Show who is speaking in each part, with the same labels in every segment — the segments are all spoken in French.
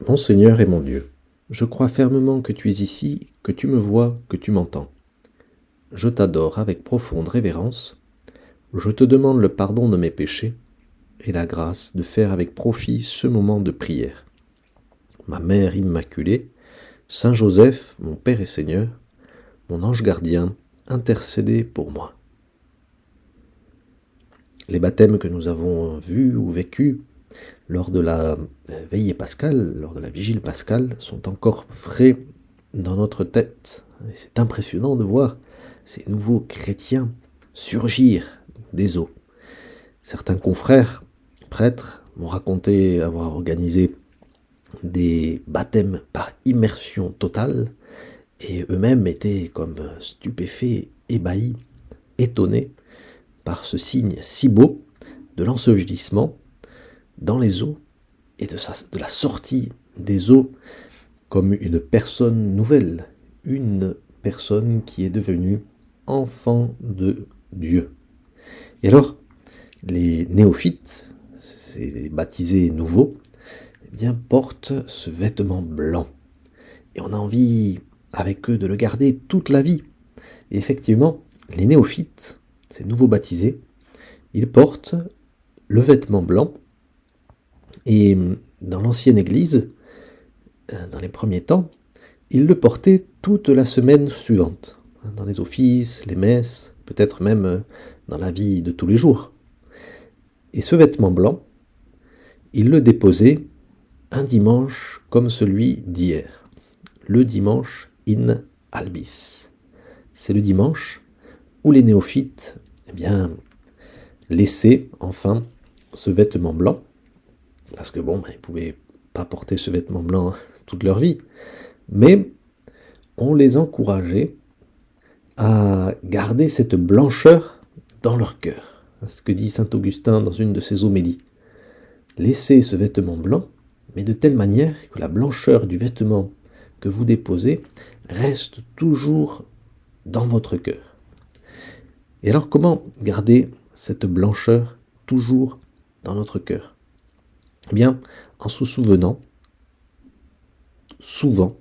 Speaker 1: Mon Seigneur et mon Dieu, je crois fermement que tu es ici, que tu me vois, que tu m'entends. Je t'adore avec profonde révérence. Je te demande le pardon de mes péchés et la grâce de faire avec profit ce moment de prière. Ma Mère Immaculée, Saint Joseph, mon Père et Seigneur, mon ange gardien, intercédez pour moi. Les baptêmes que nous avons vus ou vécus lors de la veillée pascale, lors de la vigile pascale, sont encore frais dans notre tête. Et c'est impressionnant de voir ces nouveaux chrétiens surgir des eaux. Certains confrères, prêtres, m'ont raconté avoir organisé des baptêmes par immersion totale, et eux-mêmes étaient comme stupéfaits, ébahis, étonnés par ce signe si beau de l'ensevelissement dans les eaux et de la sortie des eaux comme une personne nouvelle, une personne qui est devenue enfant de Dieu. Et alors, les néophytes, ces baptisés nouveaux, eh bien, portent ce vêtement blanc. Et on a envie, avec eux, de le garder toute la vie. Et effectivement, les néophytes, ces nouveaux baptisés, ils portent le vêtement blanc. Et dans l'ancienne Église, dans les premiers temps, ils le portaient toute la semaine suivante, dans les offices, les messes, peut-être même dans la vie de tous les jours. Et ce vêtement blanc, ils le déposaient un dimanche comme celui d'hier, le dimanche in albis. C'est le dimanche où les néophytes laissaient enfin ce vêtement blanc, parce que ils ne pouvaient pas porter ce vêtement blanc toute leur vie, mais on les encourageait à garder cette blancheur dans leur cœur. C'est ce que dit saint Augustin dans une de ses homélies. Laissez ce vêtement blanc, mais de telle manière que la blancheur du vêtement que vous déposez reste toujours dans votre cœur. Et alors, comment garder cette blancheur toujours dans notre cœur ? Eh bien, en se souvenant souvent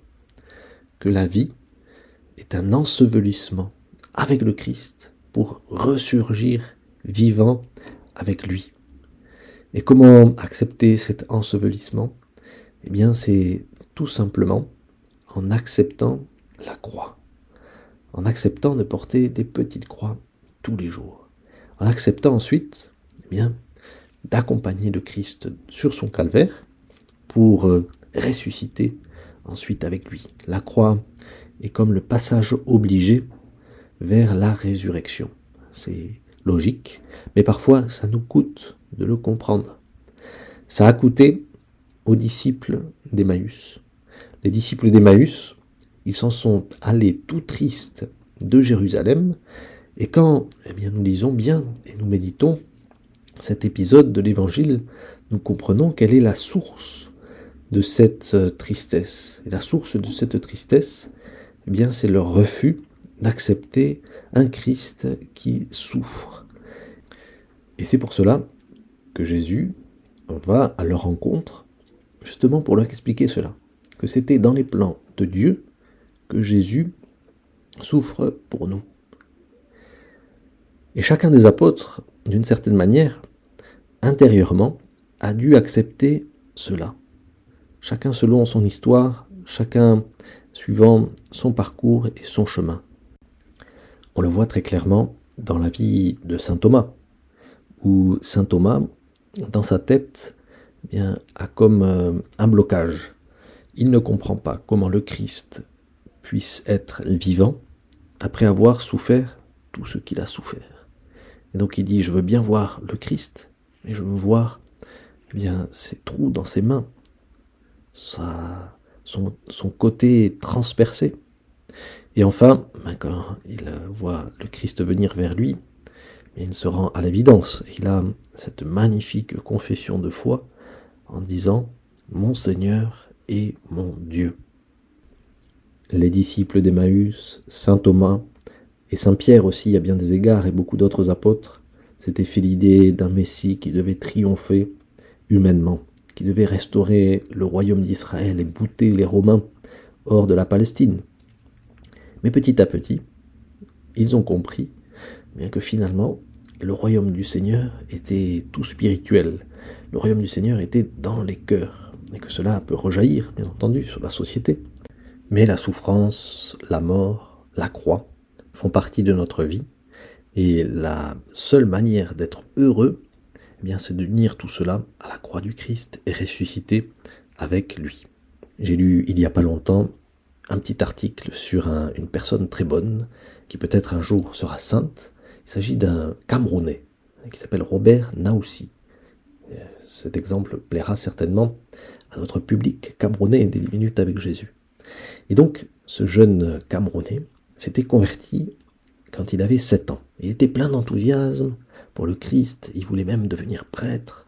Speaker 1: que la vie est un ensevelissement avec le Christ pour ressurgir vivant avec lui. Et comment accepter cet ensevelissement ? Eh bien, c'est tout simplement en acceptant la croix, en acceptant de porter des petites croix tous les jours, en acceptant ensuite d'accompagner le Christ sur son calvaire pour ressusciter ensuite avec lui. La croix est comme le passage obligé vers la résurrection. C'est logique, mais parfois ça nous coûte de le comprendre. Ça a coûté aux disciples d'Emmaüs. Les disciples d'Emmaüs, ils s'en sont allés tout tristes de Jérusalem, et quand nous lisons bien et nous méditons cet épisode de l'Évangile, nous comprenons quelle est la source de cette tristesse. Et la source de cette tristesse, c'est leur refus d'accepter un Christ qui souffre. Et c'est pour cela que Jésus va à leur rencontre, justement pour leur expliquer cela, que c'était dans les plans de Dieu que Jésus souffre pour nous. Et chacun des apôtres, d'une certaine manière, intérieurement, a dû accepter cela. Chacun selon son histoire, chacun suivant son parcours et son chemin. On le voit très clairement dans la vie de saint Thomas, où saint Thomas, dans sa tête, a comme un blocage. Il ne comprend pas comment le Christ puisse être vivant après avoir souffert tout ce qu'il a souffert. Et donc il dit, je veux bien voir le Christ, mais je veux voir ses trous dans ses mains, son côté transpercé. Et enfin, quand il voit le Christ venir vers lui, il se rend à l'évidence. Il a cette magnifique confession de foi en disant « Mon Seigneur et mon Dieu ». Les disciples d'Emmaüs, saint Thomas et saint Pierre aussi à bien des égards et beaucoup d'autres apôtres s'étaient fait l'idée d'un Messie qui devait triompher humainement, qui devait restaurer le royaume d'Israël et bouter les Romains hors de la Palestine. Mais petit à petit, ils ont compris bien que finalement, le royaume du Seigneur était tout spirituel. Le royaume du Seigneur était dans les cœurs, et que cela peut rejaillir, bien entendu, sur la société. Mais la souffrance, la mort, la croix font partie de notre vie, et la seule manière d'être heureux, eh bien, c'est d'unir tout cela à la croix du Christ et ressusciter avec lui. J'ai lu il n'y a pas longtemps un petit article sur une personne très bonne qui peut-être un jour sera sainte. Il s'agit d'un Camerounais qui s'appelle Robert Naoussi. Cet exemple plaira certainement à notre public camerounais des 10 minutes avec Jésus. Et donc, ce jeune Camerounais s'était converti quand il avait 7 ans. Il était plein d'enthousiasme pour le Christ, il voulait même devenir prêtre,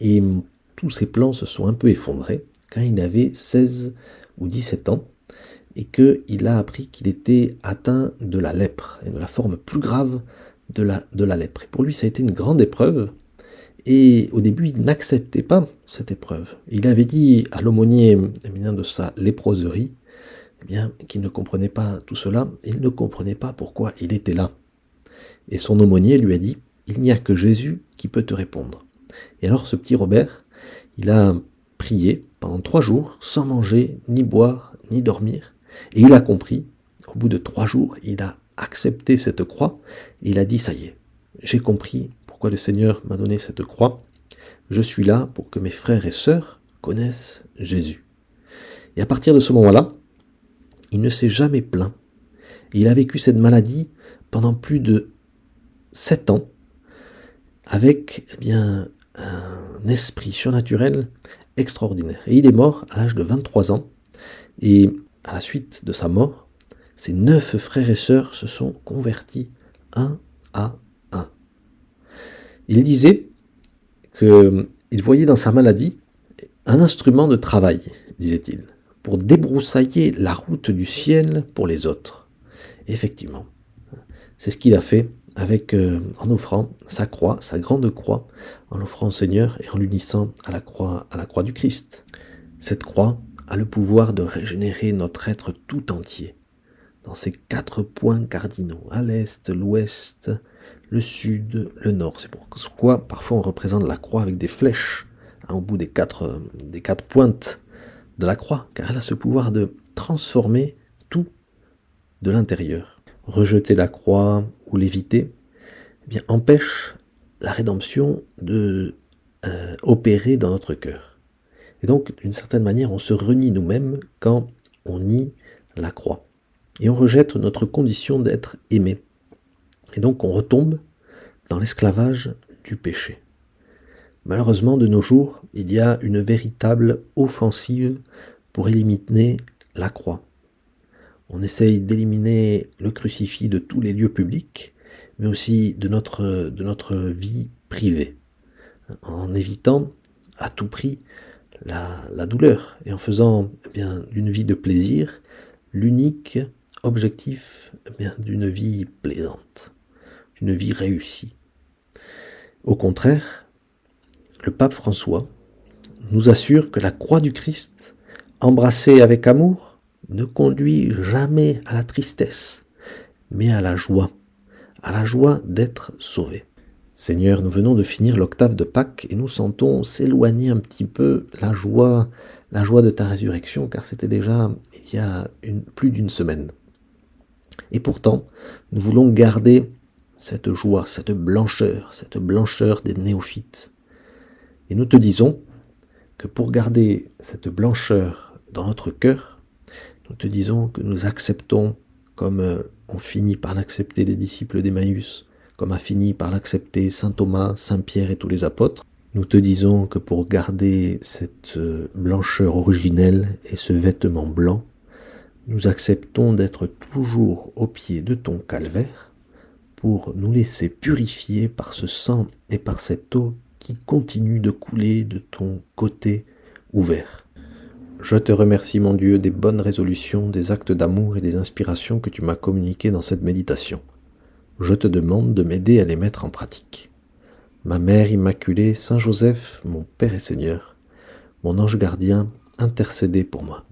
Speaker 1: et tous ses plans se sont un peu effondrés quand il avait 16 ou 17 ans, et qu'il a appris qu'il était atteint de la lèpre, et de la forme plus grave de la lèpre. Et pour lui, ça a été une grande épreuve, et au début, il n'acceptait pas cette épreuve. Il avait dit à l'aumônier de sa léproserie qu'il ne comprenait pas tout cela, il ne comprenait pas pourquoi il était là. Et son aumônier lui a dit, il n'y a que Jésus qui peut te répondre. Et alors ce petit Robert, il a prié pendant 3 jours, sans manger, ni boire, ni dormir, et il a compris, au bout de 3 jours, il a accepté cette croix, et il a dit, ça y est, j'ai compris pourquoi le Seigneur m'a donné cette croix, je suis là pour que mes frères et sœurs connaissent Jésus. Et à partir de ce moment-là, il ne s'est jamais plaint. Il a vécu cette maladie pendant plus de 7 ans avec un esprit surnaturel extraordinaire. Et il est mort à l'âge de 23 ans. Et à la suite de sa mort, ses 9 frères et sœurs se sont convertis un à un. Il disait qu'il voyait dans sa maladie un instrument de travail, disait-il, pour débroussailler la route du ciel pour les autres. Et effectivement, c'est ce qu'il a fait en offrant sa croix, sa grande croix, en l'offrant au Seigneur et en l'unissant à la croix du Christ. Cette croix a le pouvoir de régénérer notre être tout entier, dans ses 4 points cardinaux, à l'est, l'ouest, le sud, le nord. C'est pourquoi parfois on représente la croix avec des flèches au bout des 4 pointes de la croix, car elle a ce pouvoir de transformer tout de l'intérieur. Rejeter la croix ou l'éviter empêche la rédemption de opérer dans notre cœur. Et donc, d'une certaine manière, on se renie nous-mêmes quand on nie la croix. Et on rejette notre condition d'être aimé. Et donc, on retombe dans l'esclavage du péché. Malheureusement, de nos jours, il y a une véritable offensive pour éliminer la croix. On essaye d'éliminer le crucifix de tous les lieux publics, mais aussi de notre vie privée, en évitant à tout prix la douleur, et en faisant d'une vie de plaisir l'unique objectif d'une vie plaisante, d'une vie réussie. Au contraire, le pape François nous assure que la croix du Christ, embrassée avec amour, ne conduit jamais à la tristesse, mais à la joie d'être sauvé. Seigneur, nous venons de finir l'octave de Pâques et nous sentons s'éloigner un petit peu la joie de ta résurrection, car c'était déjà il y a plus d'une semaine. Et pourtant, nous voulons garder cette joie, cette blancheur des néophytes. Et nous te disons que pour garder cette blancheur dans notre cœur, nous te disons que nous acceptons, comme ont fini par l'accepter les disciples d'Emmaüs, comme a fini par l'accepter saint Thomas, saint Pierre et tous les apôtres, nous te disons que pour garder cette blancheur originelle et ce vêtement blanc, nous acceptons d'être toujours au pied de ton calvaire pour nous laisser purifier par ce sang et par cette eau qui continue de couler de ton côté ouvert. Je te remercie, mon Dieu, des bonnes résolutions, des actes d'amour et des inspirations que tu m'as communiquées dans cette méditation. Je te demande de m'aider à les mettre en pratique. Ma Mère Immaculée, Saint Joseph, mon Père et Seigneur, mon ange gardien, intercédez pour moi.